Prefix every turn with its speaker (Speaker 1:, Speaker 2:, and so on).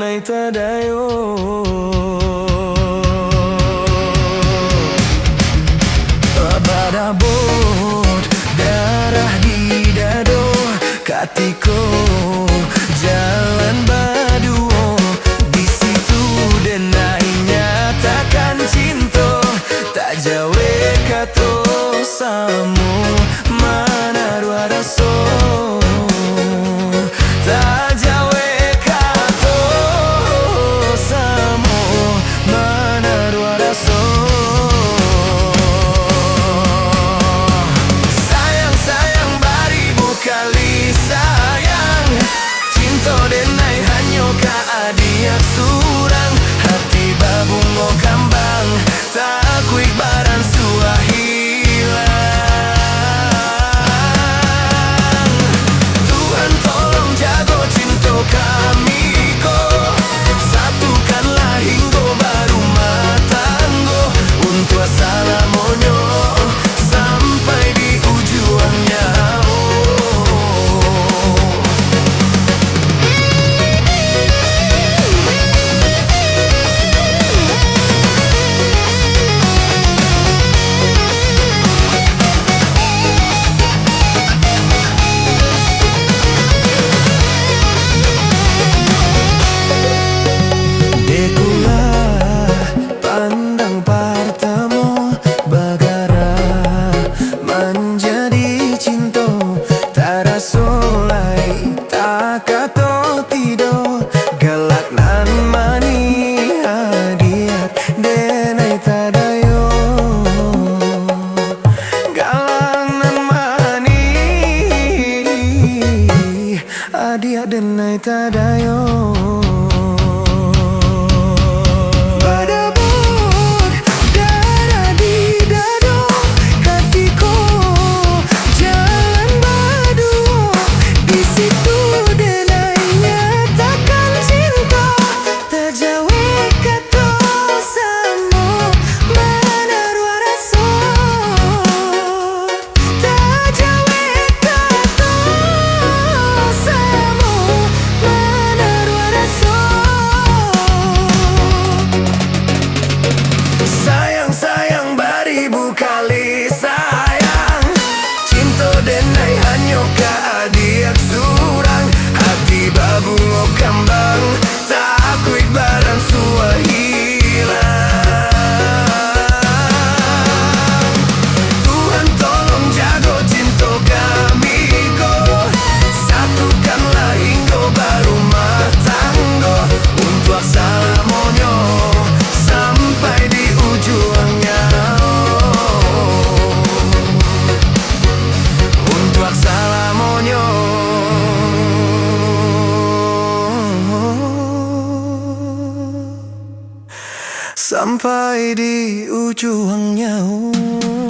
Speaker 1: denai tadayo. Badabot darah di dado katiko jalan baduo di situ denai nyatakan cinta tak jawe kato samu mana dua raso tak jawe kato samu mana dua raso. Adiak surang hati babungo kambang tak kuik baran suah hilang. Tuhan tolong jago cinta kami ko, satukanlah hingga baru matanggo untuk salamonyo sampai di ujung nyawa. Dia denai tadayo. Badabot darah di dado katiko jalan baduo di situ denai nyatakan cinta tak jawe kato samo mana dua raso tak jawe kato samo. Sayang baribu kali sayang cinta denai hanyo ka adiak surang hati babungo kambang tak kuik barang suah hilang. Tuhan tolong jago cinta kami ko, satukanlah hingga baru matanggo untuk salamonyo sampai di ujung nyawa. Untuk salamonyo sampai di ujung nyawa.